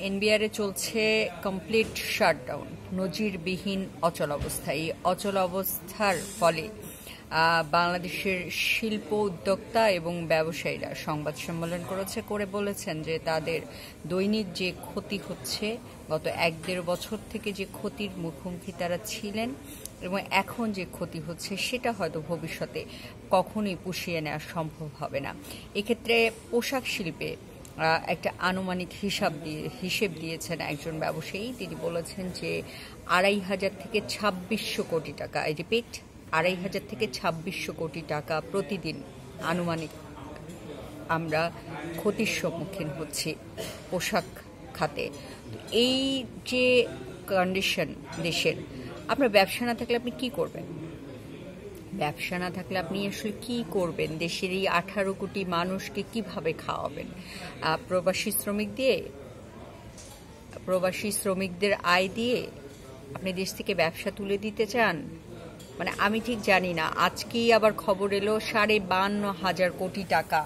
এনবিআরে চলছে complete shutdown, নজিরবিহীন অচল অবস্থা। এই অচল অবস্থার ফলে বাংলাদেশের শিল্প উদ্যোক্তা এবং ব্যবসায়ীরা সংবাদ সম্মেলন করে বলেছেন যে তাদের দৈনিক যে ক্ষতি হচ্ছে, গত 1-1.5 বছর থেকে যে ক্ষতির মুখোমুখি তারা ছিলেন এবং এখন যে ক্ষতি হচ্ছে সেটা হয়তো ভবিষ্যতে কখনোই পুষিয়ে নেওয়া সম্ভব হবে না। এক্ষেত্রে পোশাক শিল্পে একটা আনুমানিক হিসেব দিয়েছেন একজন ব্যবসায়ী। তিনি বলেছেন যে 2,500 থেকে 2,600 কোটি টাকা, এই রিপিট 2,500 থেকে 2,600 কোটি টাকা প্রতিদিন আনুমানিক আমরা ক্ষতির সম্মুখীন হচ্ছি পোশাক খাতে। এই যে কন্ডিশন দেশের, আপনার ব্যবসা না থাকলে আপনি কি করবেন? ব্যবসা না থাকলে আপনি আসলে কি করবেন? দেশের এই 18 কোটি মানুষকে কিভাবে খাওয়াবেন? প্রবাসী শ্রমিকদের আয় দিয়ে আপনি দেশ থেকে ব্যবসা তুলে দিতে চান? মানে আমি ঠিক জানি না। আজকেই আবার খবর এলো 52,500 কোটি টাকা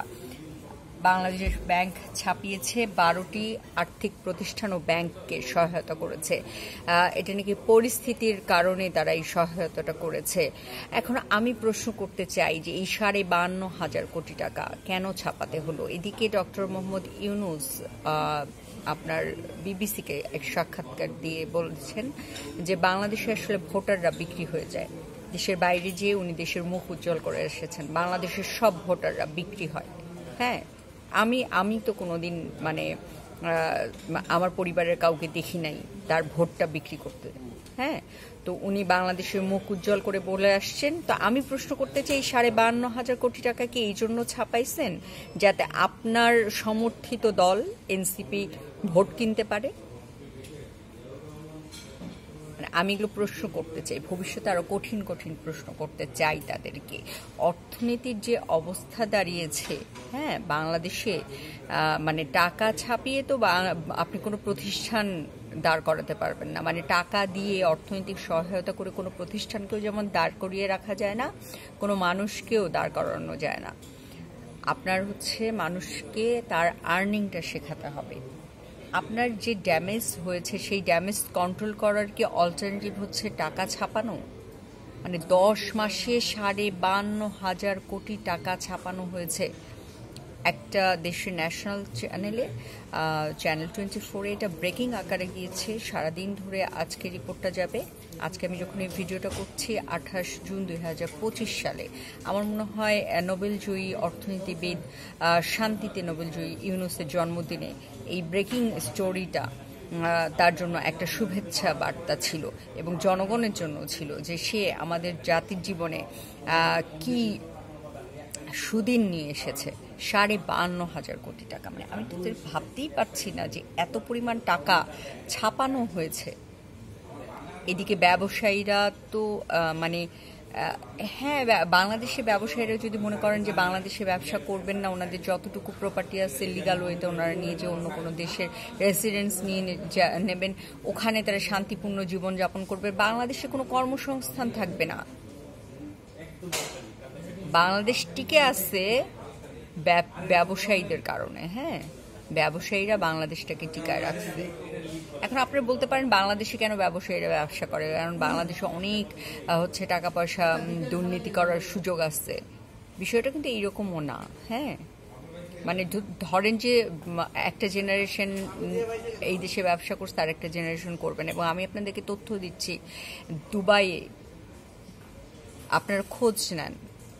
বাংলাদেশ ব্যাংক ছাপিয়েছে, 12টি আর্থিক প্রতিষ্ঠান ও ব্যাংককে সহায়তা করেছে। এটা নাকি পরিস্থিতির কারণে তারা এই সহায়তাটা করেছে। এখন আমি প্রশ্ন করতে চাই যে এই 52,500 কোটি টাকা কেন ছাপাতে হলো? এদিকে ডক্টর মোহাম্মদ ইউনূস আপনার বিবিসিকে এক সাক্ষাৎকার দিয়ে বলছেন যে বাংলাদেশে আসলে ভোটাররা বিক্রি হয়ে যায়। দেশের বাইরে যেয়ে উনি দেশের মুখ উজ্জ্বল করে এসেছেন, বাংলাদেশের সব ভোটাররা বিক্রি হয়। হ্যাঁ, আমি তো কোনোদিন মানে আমার পরিবারের কাউকে দেখি নাই তার ভোটটা বিক্রি করতে। হ্যাঁ, তো উনি বাংলাদেশের মুখ উজ্জ্বল করে বলে আসছেন। তো আমি প্রশ্ন করতে চাই, 52,500 কোটি টাকা কি এই জন্য ছাপাইছেন যাতে আপনার সমর্থিত দল এনসিপি ভোট কিনতে পারে? আমি এগুলো প্রশ্ন করতে চাই, ভবিষ্যতে আরো কঠিন কঠিন প্রশ্ন করতে চাই তাদেরকে। অর্থনীতির যে অবস্থা দাঁড়িয়েছে, হ্যাঁ, বাংলাদেশে মানে টাকা ছাপিয়ে তো আপনি কোনো প্রতিষ্ঠান দাঁড় করাতে পারবেন না। মানে টাকা দিয়ে অর্থনৈতিক সহায়তা করে কোনো প্রতিষ্ঠানকেও যেমন দাঁড় করিয়ে রাখা যায় না, কোনো মানুষকেও দাঁড় করানো যায় না। আপনার হচ্ছে মানুষকে তার আর্নিংটা শেখাতে হবে। আপনার যে ড্যামেজ হয়েছে সেই ড্যামেজ কন্ট্রোল করার কি অল্টারনেটিভ হচ্ছে টাকা ছাপানো? মানে 10 মাসে 52,500 কোটি টাকা ছাপানো হয়েছে একটা দেশের ন্যাশনাল চ্যানেলে, চ্যানেল 24-এ এটা ব্রেকিং আকারে গিয়েছে। সারাদিন ধরে আজকে রিপোর্টটা যাবে। আজকে আমি যখন এই ভিডিওটা করছি 28 জুন 2025 সালে, আমার মনে হয় নোবেলজয়ী অর্থনীতিবিদ, শান্তিতে নোবেলজয়ী ইউনূসের জন্মদিনে এই ব্রেকিং স্টোরিটা তার জন্য একটা শুভেচ্ছা বার্তা ছিল এবং জনগণের জন্য ছিল যে সে আমাদের জাতির জীবনে কি সুদিন নিয়ে এসেছে। 52,500 কোটি টাকা, মানে আমি তো ভাবতেই পারছি না যে এত পরিমাণ টাকা ছাপানো হয়েছে। এদিকে ব্যবসায়ীরা তো মানে হ্যাঁ, বাংলাদেশে ব্যবসায়ীরা যদি মনে করেন যে বাংলাদেশে ব্যবসা করবেন না, ওনাদের যতটুকু প্রপার্টি আছে লিগাল ওয়েতে ওনারা নিয়ে যে অন্য কোনো দেশের রেসিডেন্স নিয়ে নেবেন, ওখানে তারা শান্তিপূর্ণ জীবনযাপন করবে। বাংলাদেশে কোনো কর্মসংস্থান থাকবে না। বাংলাদেশ টিকে আছে ব্যবসায়ীদের কারণে। হ্যাঁ, ব্যবসায়ীরা বাংলাদেশটাকে টিকায় রাখছে। এখন আপনারা বলতে পারেন বাংলাদেশে কেন ব্যবসায়ীরা ব্যবসা করে? কারণ বাংলাদেশে অনেক হচ্ছে টাকা পয়সা দুর্নীতি করার সুযোগ আছে। বিষয়টা কিন্তু এইরকমও না। হ্যাঁ, মানে ধরেন যে একটা জেনারেশন এই দেশে ব্যবসা করছে, আর একটা জেনারেশন করবেন। এবং আমি আপনাদেরকে তথ্য দিচ্ছি, দুবাইয়ে আপনারা খোঁজ নেন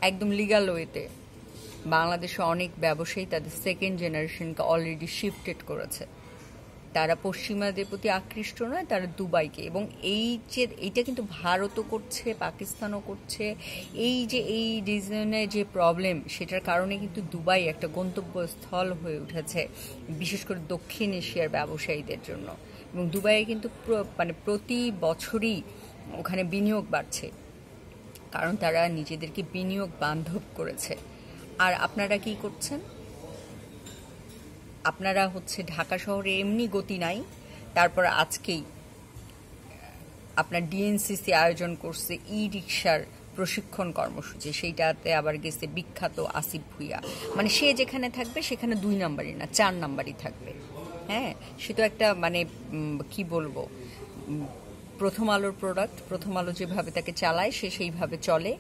একদম লিগাল ওয়েতে বাংলাদেশে অনেক ব্যবসায়ী তাদের সেকেন্ড জেনারেশনকে অলরেডি শিফটেড করেছে। তারা পশ্চিমাদের প্রতি আকৃষ্ট নয়, তারা দুবাইকে। এবং এইটা কিন্তু ভারতও করছে, পাকিস্তানও করছে। এই রিজনে যে প্রবলেম, সেটার কারণে কিন্তু দুবাই একটা গন্তব্যস্থল হয়ে উঠেছে, বিশেষ করে দক্ষিণ এশিয়ার ব্যবসায়ীদের জন্য। এবং দুবাইয়ে কিন্তু মানে প্রতি বছরই ওখানে বিনিয়োগ বাড়ছে, কারণ তারা নিজেদেরকে বিনিয়োগ বান্ধব করেছে। আর আপনারা কি করছেন? আপনারা হচ্ছে ঢাকা শহরে এমনি গতি নাই, তারপর আজকেই আপনার ডিএনসিসি আয়োজন করছে ই রিকশার প্রশিক্ষণ কর্মসূচি, সেইটাতে আবার গেছে বিখ্যাত আসিফ ভুঁইয়া। মানে সে যেখানে থাকবে সেখানে 2 নাম্বারই না 4 নাম্বারই থাকবে। হ্যাঁ, সে তো একটা মানে কি বলবো, প্রথম আলোর প্রোডাক্ট। প্রথম আলো যেভাবে তাকে চালায় সে সেইভাবে চলে।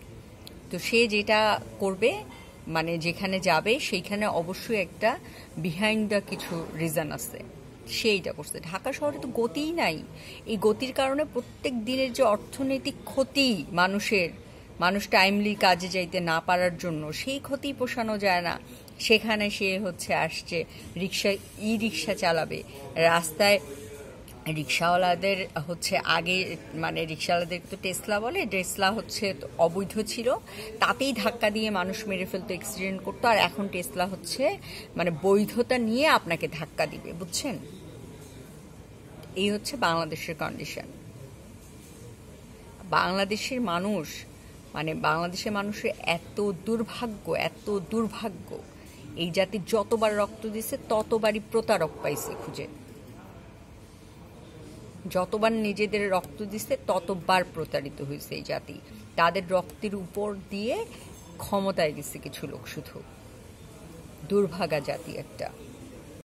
তো সে যেটা করবে, মানে যেখানে যাবে সেইখানে অবশ্যই একটা বিহাইন্ড দ্য কিছু রিজন আছে। সে এইটা করছে। ঢাকা শহরে তো গতিই নাই। এই গতির কারণে প্রত্যেক দিনের যে অর্থনৈতিক ক্ষতি মানুষ টাইমলি কাজে যাইতে না পারার জন্য, সেই ক্ষতি পোষানো যায় না। সেখানে সে হচ্ছে আসছে রিক্সা চালাবে রাস্তায়। রিক্সাওয়ালাদের হচ্ছে আগে, মানে রিক্সাওয়ালাদের তো টেসলা বলে, টেসলা হচ্ছে অবৈধ ছিল, তাতেই ধাক্কা দিয়ে মানুষ মেরে ফেলতো, অ্যাক্সিডেন্ট করতো। আর এখন টেসলা হচ্ছে মানে বৈধতা নিয়ে আপনাকে ধাক্কা দিবে, বুঝছেন? এই হচ্ছে বাংলাদেশের কন্ডিশন। বাংলাদেশের মানুষের এত দুর্ভাগ্য, এত দুর্ভাগ্য। এই জাতি যতবার রক্ত দিছে ততবারই প্রতারক পাইছে খুঁজে। যতবার নিজেদের রক্ত দিচ্ছে ততবার প্রতারিত হয়েছে এই জাতি। তাদের রক্তের উপর দিয়ে ক্ষমতায় গেছে কিছু লোক, শুধু দুর্ভাগা জাতি একটা।